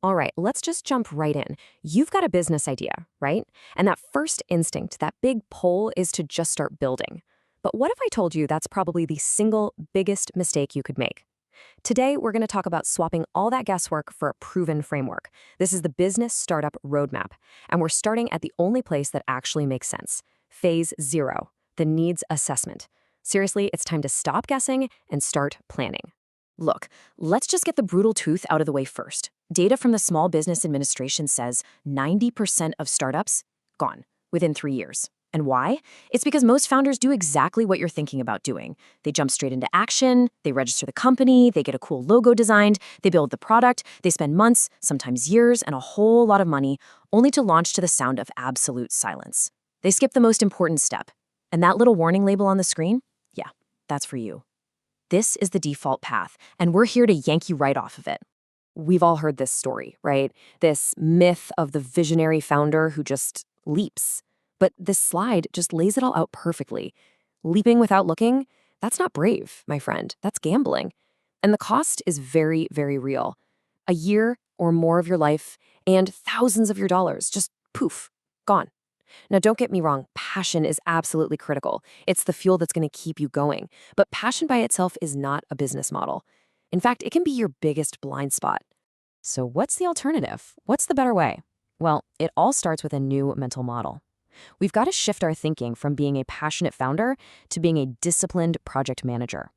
All right, let's just jump right in. You've got a business idea, right? And that first instinct, that big pull, is to just start building. But what if I told you that's probably the single biggest mistake you could make? Today, we're going to talk about swapping all that guesswork for a proven framework. This is the Business Startup Roadmap, and we're starting at the only place that actually makes sense. Phase 0, the needs assessment. Seriously, it's time to stop guessing and start planning. Look, let's just get the brutal truth out of the way first. Data from the Small Business Administration says 90% of startups gone within 3 years. And why? It's because most founders do exactly what you're thinking about doing. They jump straight into action, they register the company, they get a cool logo designed, they build the product, they spend months, sometimes years, and a whole lot of money, only to launch to the sound of absolute silence. They skip the most important step. And that little warning label on the screen? Yeah, that's for you. This is the default path, and we're here to yank you right off of it. We've all heard this story, right? This myth of the visionary founder who just leaps. But this slide just lays it all out perfectly. Leaping without looking, that's not brave, my friend. That's gambling. And the cost is very, very real. A year or more of your life and thousands of your dollars, just poof, gone. Now, don't get me wrong, passion is absolutely critical. It's the fuel that's going to keep you going. But passion by itself is not a business model. In fact, it can be your biggest blind spot. So what's the alternative? What's the better way? Well, it all starts with a new mental model. We've got to shift our thinking from being a passionate founder to being a disciplined project manager.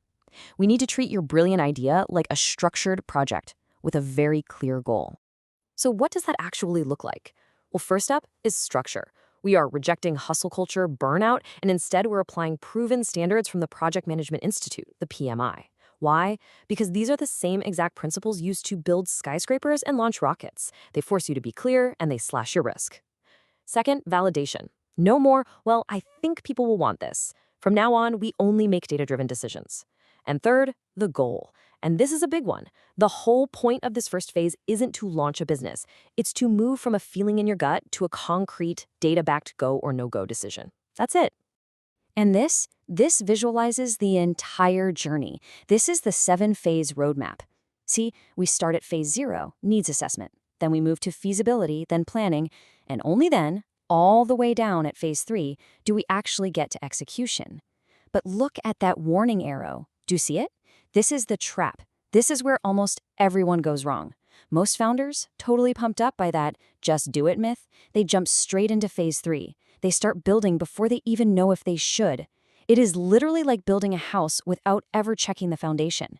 We need to treat your brilliant idea like a structured project with a very clear goal. So what does that actually look like? Well, first up is structure. We are rejecting hustle culture, burnout, and instead we're applying proven standards from the Project Management Institute, the PMI. Why? Because these are the same exact principles used to build skyscrapers and launch rockets. They force you to be clear and they slash your risk. Second, validation. No more, well, I think people will want this. From now on, we only make data-driven decisions. And third, the goal. And this is a big one. The whole point of this first phase isn't to launch a business. It's to move from a feeling in your gut to a concrete, data-backed go or no-go decision. That's it. And this visualizes the entire journey. This is the 7-phase roadmap. See, we start at phase 0, needs assessment. Then we move to feasibility, then planning, and only then, all the way down at phase 3, do we actually get to execution. But look at that warning arrow. Do you see it? This is the trap. This is where almost everyone goes wrong. Most founders, totally pumped up by that just do it myth, they jump straight into phase 3. They start building before they even know if they should. It is literally like building a house without ever checking the foundation.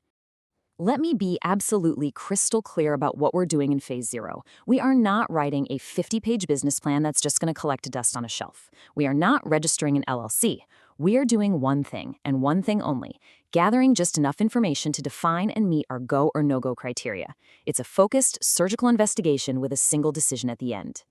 Let me be absolutely crystal clear about what we're doing in phase 0. We are not writing a 50-page business plan that's just going to collect dust on a shelf. We are not registering an LLC. We are doing one thing, and one thing only, gathering just enough information to define and meet our go or no-go criteria. It's a focused, surgical investigation with a single decision at the end.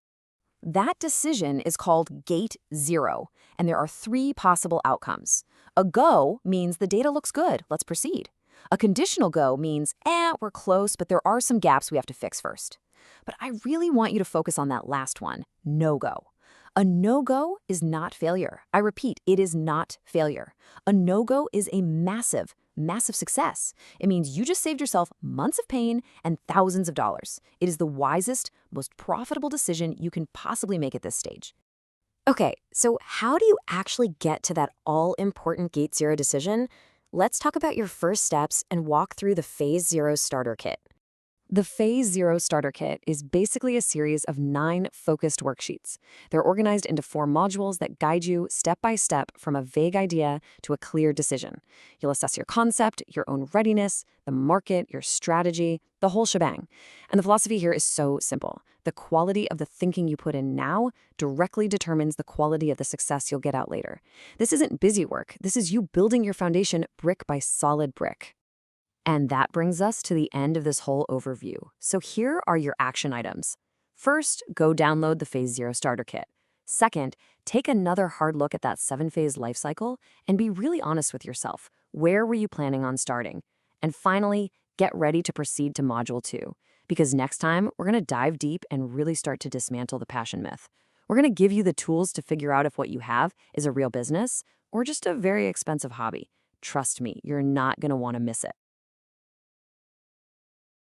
That decision is called Gate 0, and there are 3 possible outcomes. A go means the data looks good, let's proceed. A conditional go means, we're close, but there are some gaps we have to fix first. But I really want you to focus on that last one, no-go. A no-go is not failure. I repeat, it is not failure. A no-go is a massive, massive success. It means you just saved yourself months of pain and thousands of dollars. It is the wisest, most profitable decision you can possibly make at this stage. Okay, so how do you actually get to that all-important Gate 0 decision? Let's talk about your first steps and walk through the Phase 0 Starter Kit. The Phase 0 Starter Kit is basically a series of 9 focused worksheets. They're organized into 4 modules that guide you step by step from a vague idea to a clear decision. You'll assess your concept, your own readiness, the market, your strategy, the whole shebang. And the philosophy here is so simple. The quality of the thinking you put in now directly determines the quality of the success you'll get out later. This isn't busy work. This is you building your foundation brick by solid brick. And that brings us to the end of this whole overview. So here are your action items. First, go download the Phase 0 Starter Kit. Second, take another hard look at that 7-phase life cycle and be really honest with yourself. Where were you planning on starting? And finally, get ready to proceed to Module 2. Because next time, we're going to dive deep and really start to dismantle the passion myth. We're going to give you the tools to figure out if what you have is a real business or just a very expensive hobby. Trust me, you're not going to want to miss it.